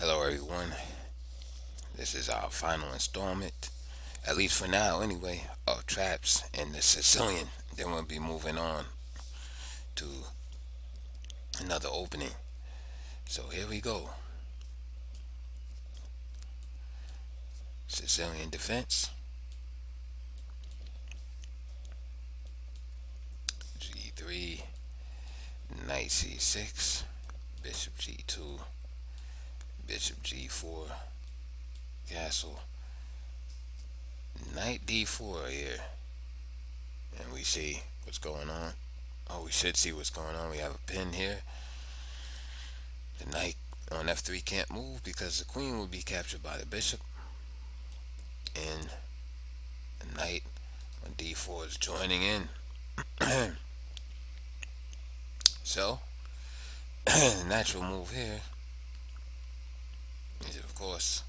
Hello, everyone. This is our final installment, at least for now, anyway, of Traps in the Sicilian. Then we'll be moving on to another opening. So here we go. Sicilian defense. G3, Knight C6, Bishop G2, Bishop G4, Castle, Knight D4 here. And we see what's going on. Oh, we should see what's going on. We have a pin here. The knight on f3 can't move because the queen will be captured by the bishop. And the knight on d4 is joining in. So, the natural move here is, of course,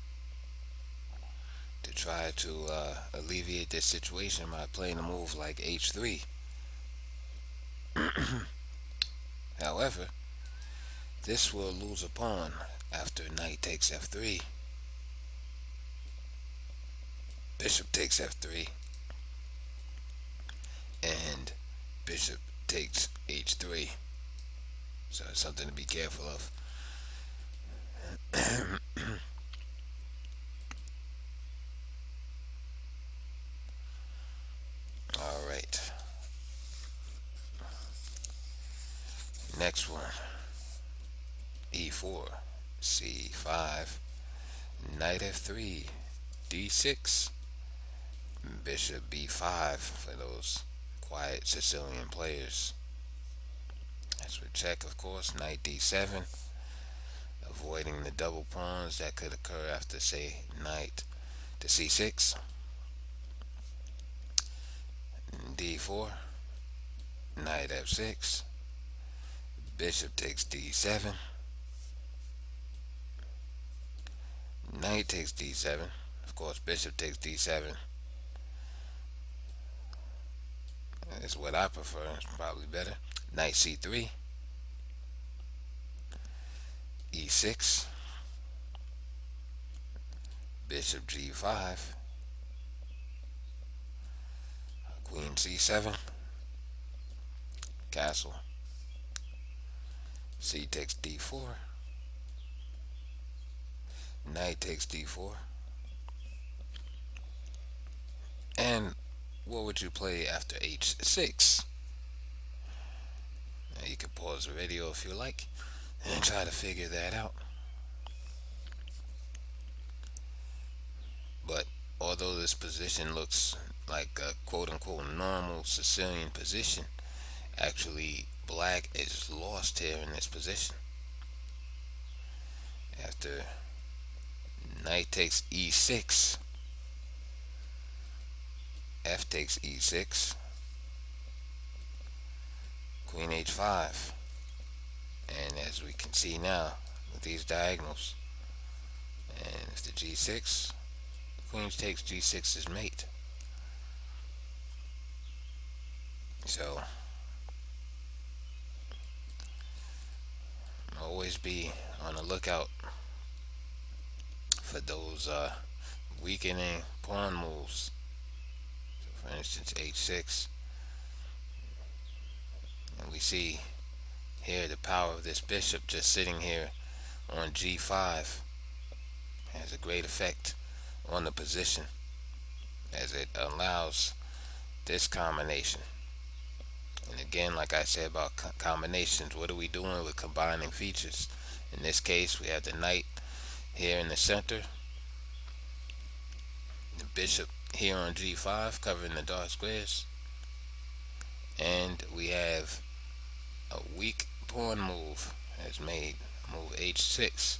to try to alleviate this situation by playing a move like h3. However, this will lose a pawn after knight takes f3. Bishop takes f3. And bishop takes h3. So it's something to be careful of. All right. Next one. e4, c5, knight f3, d6, bishop b5 for those quiet Sicilian players. As we check, of course, knight d7, avoiding the double pawns that could occur after, say, knight to c6, d4, knight f6, bishop takes d7, knight takes d7, of course bishop takes d7 is what I prefer. It's probably better. Knight c3, e6, bishop g5, queen c7, castle, c takes d4, knight takes d4. And what would you play after h6? Now you can pause the video if you like and try to figure that out. But although this position looks like a quote-unquote normal Sicilian position, actually black is lost here in this position. After knight takes e6, f takes e6, queen h5, and as we can see now with these diagonals, and if the g6, queen takes g6 as mate. So always be on the lookout for those weakening pawn moves. So for instance, h6, and we see here the power of this bishop just sitting here on g5 has a great effect on the position, as it allows this combination. And again, like I said about combinations, what are we doing with combining features? In this case, we have the knight here in the center, the bishop here on g5 covering the dark squares, and we have a weak pawn move has made, move h6,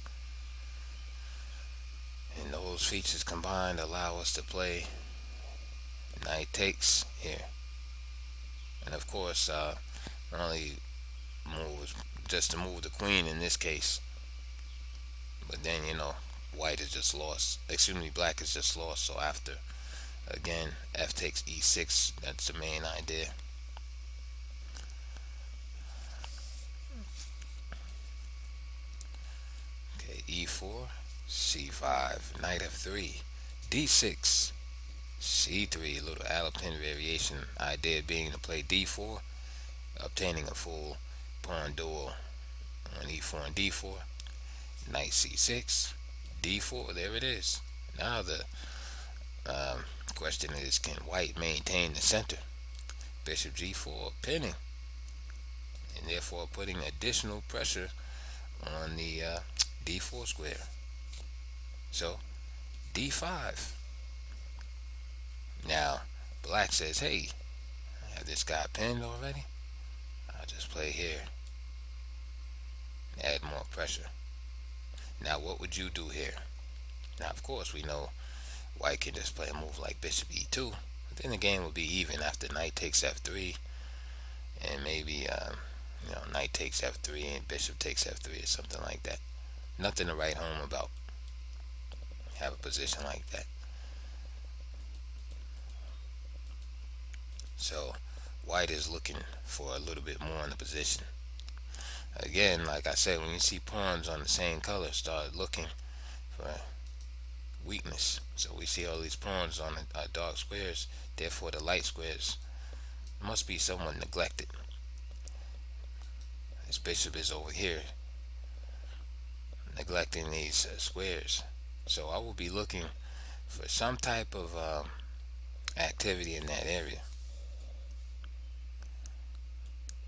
and those features combined allow us to play knight takes here. And of course, not only moves just to move the queen in this case, but then white is just lost, excuse me, black is just lost. So after, again, f takes e6, that's the main idea. Okay, e4, d4, c5, knight f3, d6, c3. A little Alpine variation idea being to play d4, obtaining a full pawn duel on e4 and d4. Knight c6, d4. There it is. Now the question is, can white maintain the center? Bishop g4 pinning, and therefore putting additional pressure on the d4 square. So d5. Now black says, hey, I have this guy pinned already. I'll just play here, add more pressure. Now what would you do here? Now of course we know white can just play a move like bishop e2, but then the game will be even after knight takes f3, and maybe knight takes f3 and bishop takes f3 or something like that. Nothing to write home about. Have a position like that. So white is looking for a little bit more in the position. Again, like I said, when you see pawns on the same color, start looking for weakness. So we see all these pawns on the dark squares, therefore the light squares must be somewhat neglected. This bishop is over here neglecting these squares. So I will be looking for some type of activity in that area.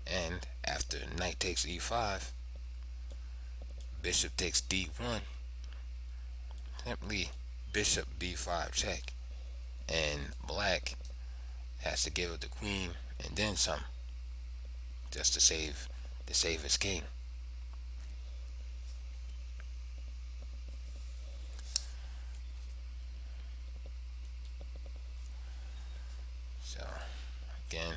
And after knight takes e5, bishop takes d1, simply bishop b5 check, and black has to give up the queen and then some, just to save his king. So again,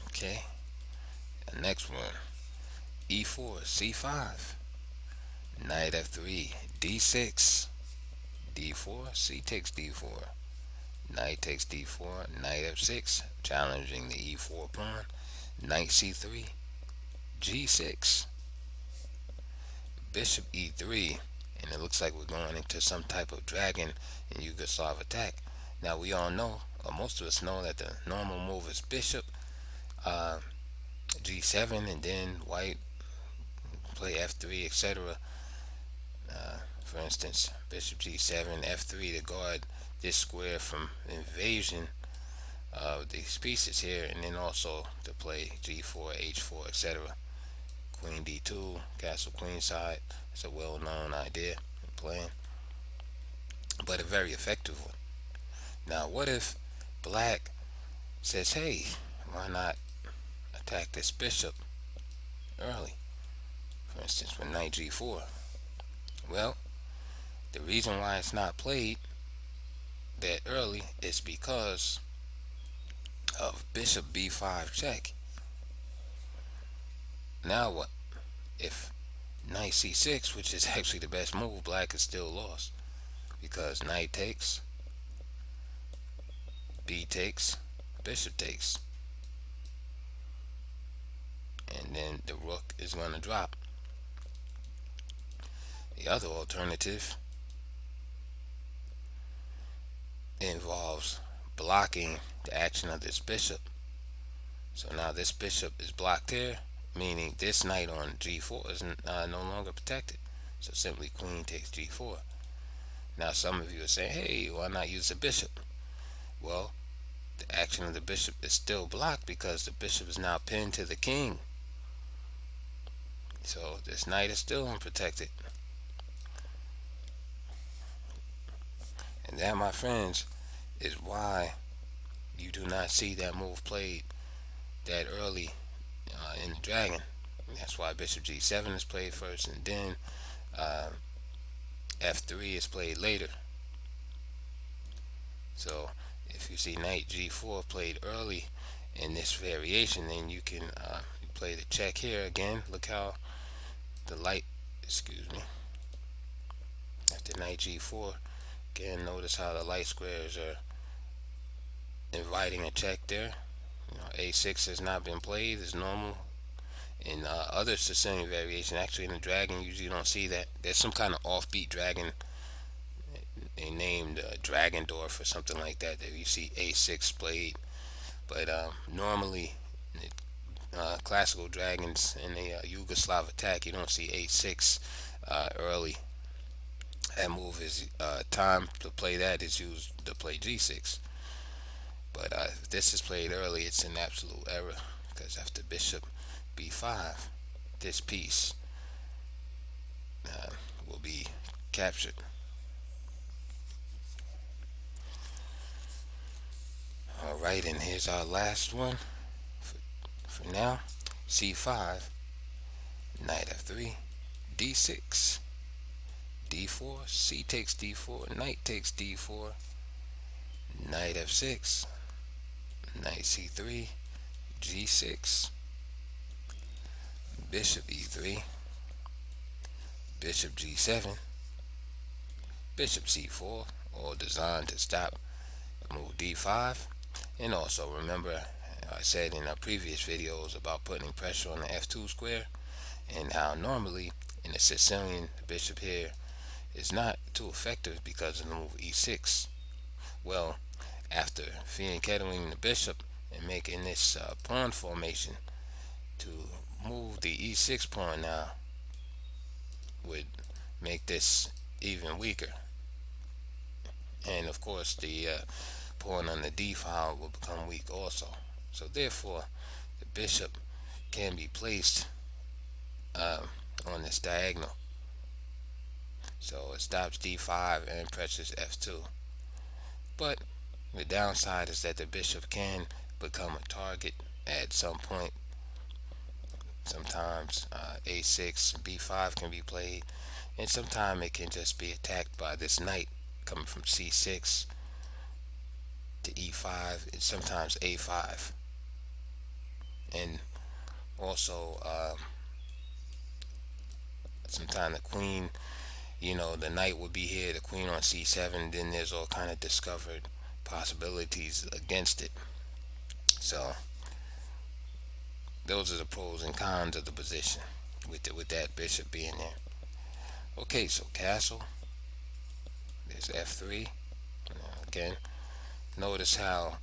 okay, the next one, e4, c5, knight f3, d6, d4, c takes d4, knight takes d4, knight f6, challenging the e4 pawn, knight c3, g6, bishop e3, and it looks like we're going into some type of dragon and Yugoslav attack. Now we all know, or most of us know, that the normal move is bishop g7, and then white play f3, etc. For instance, bishop g7, f3 to guard this square from invasion of these pieces here, and then also to play g4, h4, etc. Queen d2, castle queenside. It's a well-known idea in playing, but a very effective one. Now what if black says, hey, why not attack this bishop early? For instance, with knight g4. Well, the reason why it's not played that early is because of bishop b5 check. Now what? If knight c6, which is actually the best move, black is still lost, because knight takes, b takes, bishop takes, and then the rook is going to drop. The other alternative involves blocking the action of this bishop. So now this bishop is blocked here, meaning this knight on g4 is no longer protected. So simply queen takes g4. Now some of you are saying, hey, why not use the bishop? Well, the action of the bishop is still blocked because the bishop is now pinned to the king. So this knight is still unprotected. And that, my friends, is why you do not see that move played that early in the dragon. And that's why bishop g7 is played first, and then f3 is played later. So if you see knight g4 played early in this variation, then you can play the check here again. Look how the light, after knight g4, again, notice how the light squares are inviting a check there. A6 has not been played as normal. In other Sicilian variation, actually in the dragon, usually you don't see that. There's some kind of offbeat dragon they named Dragendorf or something like that. That you see A6 played, but normally classical dragons in the Yugoslav attack, you don't see A6 early. That move is time to play that is used to play G6. But if this is played early, it's an absolute error because after bishop b5, this piece uh, will be captured. Alright, and here's our last one for now. c5, knight f3, d6, d4, c takes d4, knight takes d4, knight f6, knight c3, g6, bishop e3, bishop g7, bishop c4, all designed to stop move d5. And also remember, I said in our previous videos about putting pressure on the f2 square, and how normally in the Sicilian, the bishop here is not too effective because of the move e6. Well, after fianchettoing the bishop and making this pawn formation, to move the e6 pawn now would make this even weaker. And of course the pawn on the d file will become weak also. So therefore the bishop can be placed on this diagonal. So it stops d5 and presses f2. But the downside is that the bishop can become a target at some point. Sometimes a6, b5 can be played, and sometimes it can just be attacked by this knight coming from c6 to e5, and sometimes a5. And also sometimes the queen, the knight would be here, the queen on c7, then there's all kind of discovered possibilities against it. So those are the pros and cons of the position with that bishop being there. Okay, so castle, there's f3. Again, notice how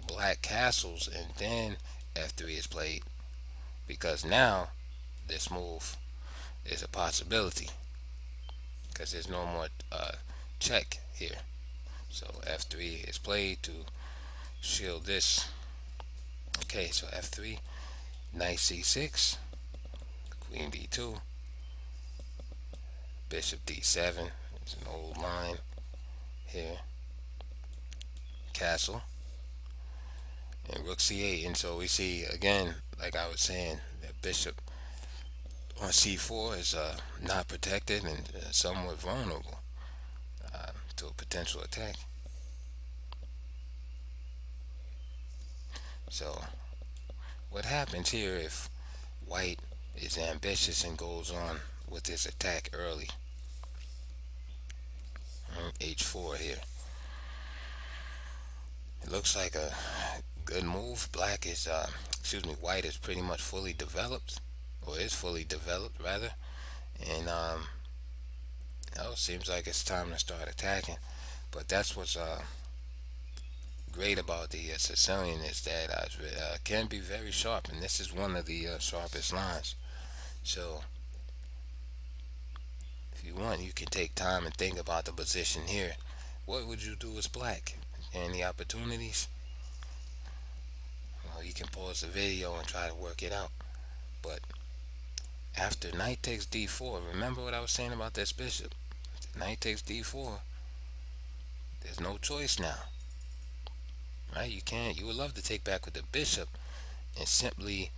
black castles and then f3 is played, because now this move is a possibility because there's no more check here. So f3 is played to shield this. Okay, so f3, knight c6, queen b2, bishop d7. It's an old line here. Castle, and rook c8. And so we see again, like I was saying, that bishop on c4 is not protected and somewhat vulnerable to a potential attack. So what happens here if white is ambitious and goes on with this attack early? H4 here. It looks like a good move. Black is, white is pretty much fully developed, or is fully developed rather, and it seems like it's time to start attacking. But that's what's great about the Sicilian, is that can be very sharp, and this is one of the sharpest lines. So if you want, you can take time and think about the position here. What would you do as black? Any opportunities? Well, you can pause the video and try to work it out. But after knight takes d4, remember what I was saying about this bishop. Knight takes d4, there's no choice now, right? You would love to take back with the bishop and simply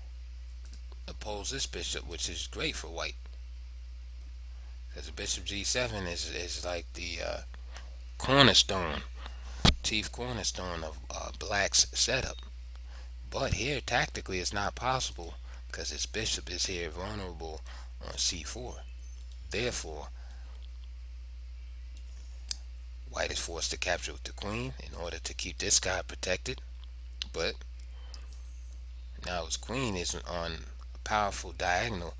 oppose this bishop, which is great for white, because the bishop g7 is like the cornerstone, chief cornerstone of black's setup. But here tactically it's not possible because this bishop is here vulnerable on c4. Therefore, White is forced to capture with the queen in order to keep this guy protected. But now his queen is on a powerful diagonal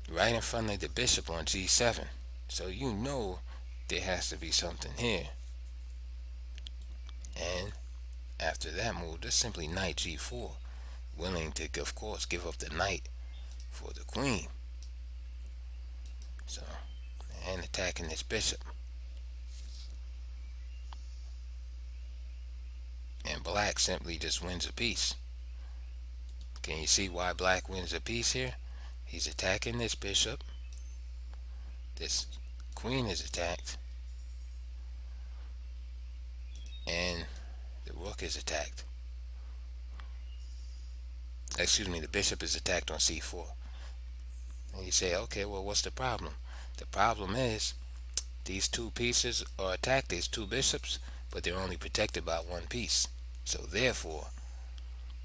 right in front of the bishop on g7. So you know there has to be something here. And after that move, just simply knight g4, willing to, of course, give up the knight for the queen. So, and attacking this bishop. And black simply just wins a piece. Can you see why black wins a piece here? He's attacking this bishop. This queen is attacked. And the rook is attacked. Excuse me, the bishop is attacked on c4. And you say, okay, well, what's the problem? The problem is these two pieces are attacked, these two bishops, but they're only protected by one piece. So therefore,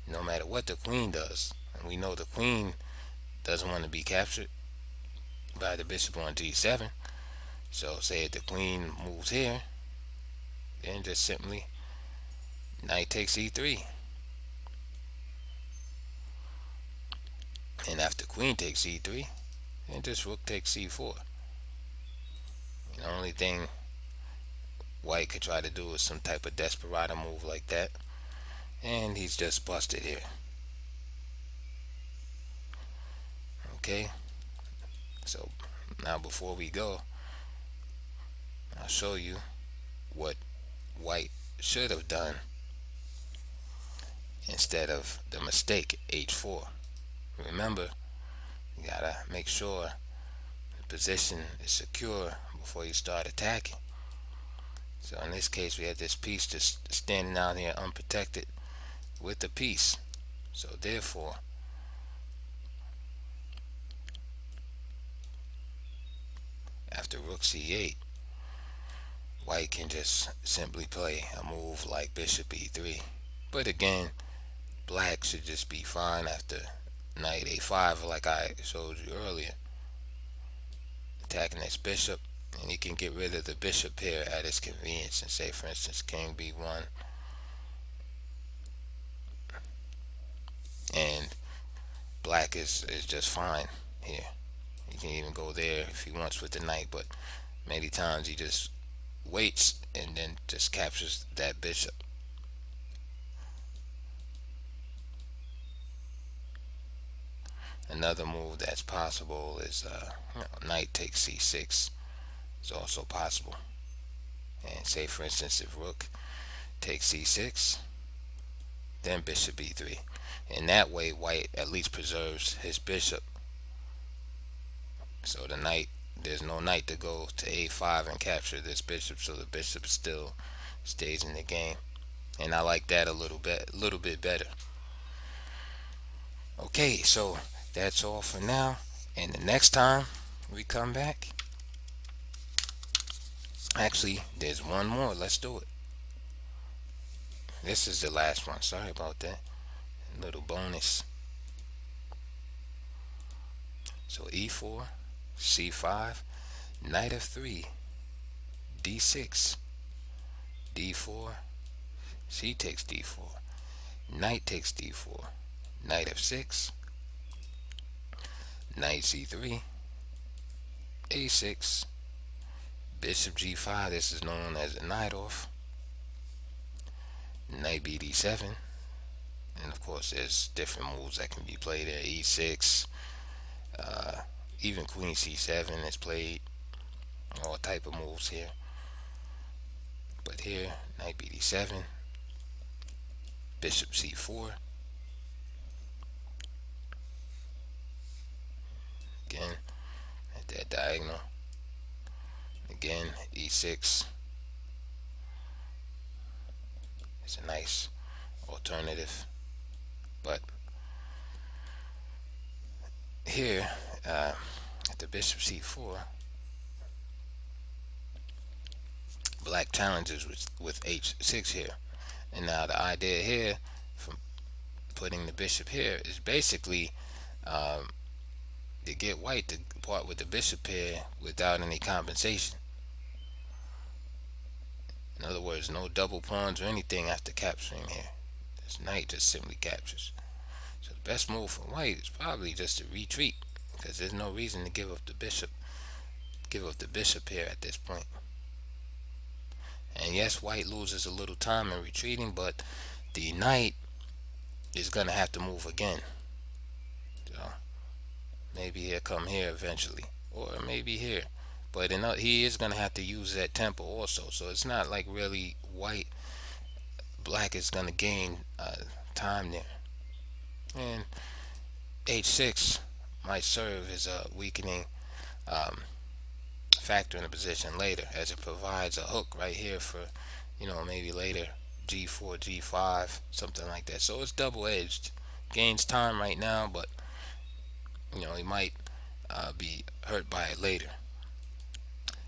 no matter what the queen does, and we know the queen doesn't want to be captured by the bishop on g7. So say if the queen moves here, then just simply knight takes e3. And after queen takes e3, then just rook takes c4. The only thing white could try to do is some type of desperado move like that. And he's just busted here. Okay, so now before we go, I'll show you what white should have done instead of the mistake h4. Remember, you gotta make sure the position is secure before you start attacking. So in this case, we had this piece just standing out here unprotected with the piece. So therefore, after rook c8, white can just simply play a move like bishop e3. But again, black should just be fine after knight a5, like I showed you earlier, attacking this bishop, and he can get rid of the bishop here at his convenience, and say for instance king b1, and black is just fine here. He can even go there if he wants with the knight, but many times he just waits and then just captures that bishop. Another move that's possible is knight takes c6 is also possible. And say for instance if rook takes c6, then bishop e3. And that way white at least preserves his bishop. So the knight, there's no knight to go to a5 and capture this bishop, so the bishop still stays in the game. And I like that a little bit better. Okay, so that's all for now. And the next time we come back, actually there's one more. Let's do it. This is the last one. Sorry about that. A little bonus. So e4, c5, knight f3, d6, d4, c takes d4, knight takes d4, knight f6, knight c3, a6, bishop g5, this is known as a knight off, knight bd7, and of course there's different moves that can be played there, e6, even queen c7 is played, all type of moves here. But here, knight bd7, bishop c4, again at that diagonal, again e6 is a nice alternative. But here at the bishop c4, black challenges with h6 here. And now the idea here from putting the bishop here is basically to get white to part with the bishop here without any compensation. In other words, no double pawns or anything after capturing here. This knight just simply captures. So the best move for white is probably just to retreat, because there's no reason to give up the bishop. Give up the bishop here at this point. And yes, white loses a little time in retreating, but the knight is gonna have to move again. So maybe he'll come here eventually, or maybe here. But he is gonna have to use that tempo also. So it's not like really black is gonna gain time there. And h6 might serve as a weakening um, factor in the position later, as it provides a hook right here for, maybe later g4, g5, something like that. So it's double-edged. Gains time right now, but he might be hurt by it later.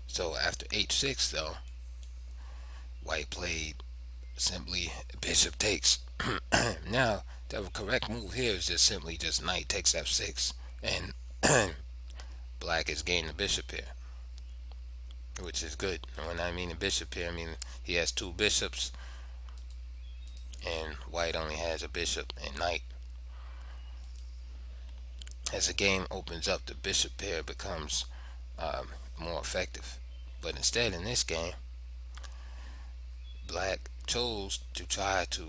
So after h6, though, white played simply bishop takes. Now the correct move here is just simply just knight takes f6, and black is gaining the bishop here, which is good. And when I mean a bishop here, I mean he has two bishops, and white only has a bishop and knight. As the game opens up, the bishop pair becomes more effective. But instead, in this game, black chose to try to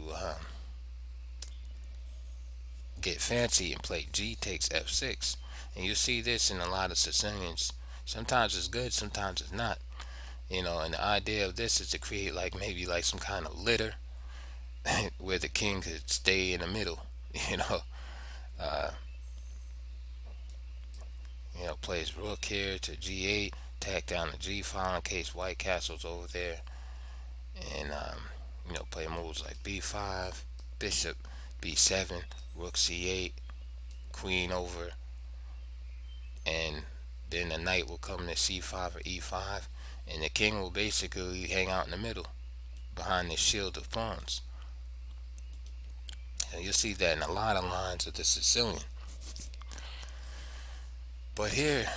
get fancy and play g takes f6. And you see this in a lot of Sicilians. Sometimes it's good, sometimes it's not. And the idea of this is to create maybe some kind of litter where the king could stay in the middle. Uh, plays rook here to g8, tack down to g5 in case white castles over there, and play moves like b5, bishop b7, rook c8, queen over, and then the knight will come to c5 or e5, and the king will basically hang out in the middle behind this shield of pawns. And you'll see that in a lot of lines of the Sicilian. But here,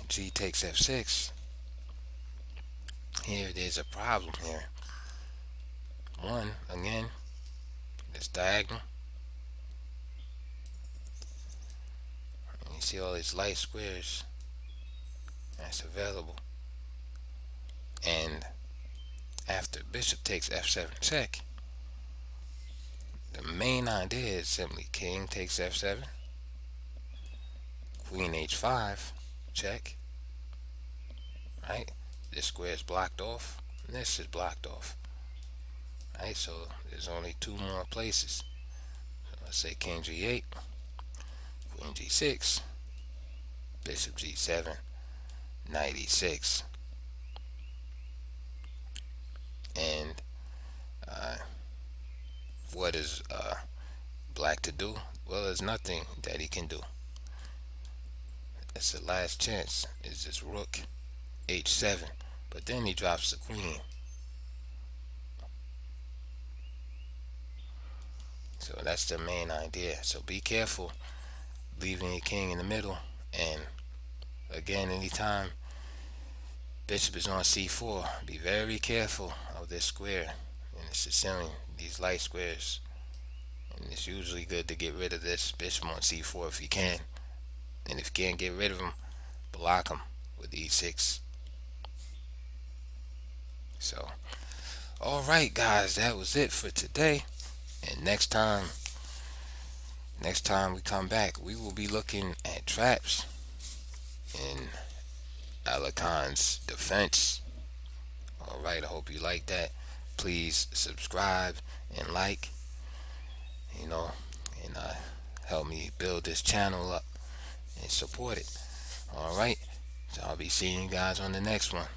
g takes f6. Here, there's a problem here. One, again, this diagonal. And you see all these light squares that's available. And after bishop takes f7 check, the main idea is simply king takes f7, queen h5 check, right? This square is blocked off, and this is blocked off, right? So there's only two more places. So let's say king g8, queen g6, bishop g7, knight e6, and what is black to do? Well, there's nothing that he can do. That's the last chance, is this rook h7, but then he drops the queen. So that's the main idea. So be careful leaving your king in the middle. And again, anytime bishop is on c4, be very careful of this square in the Sicilian, these light squares. And it's usually good to get rid of this bishop on c4 if you can. And if you can't get rid of him, block him with e6. So, alright guys, that was it for today. And next time we come back, we will be looking at traps in Alakan's defense. Alright, I hope you like that. Please subscribe and like, and help me build this channel up and support it. Alright, so I'll be seeing you guys on the next one.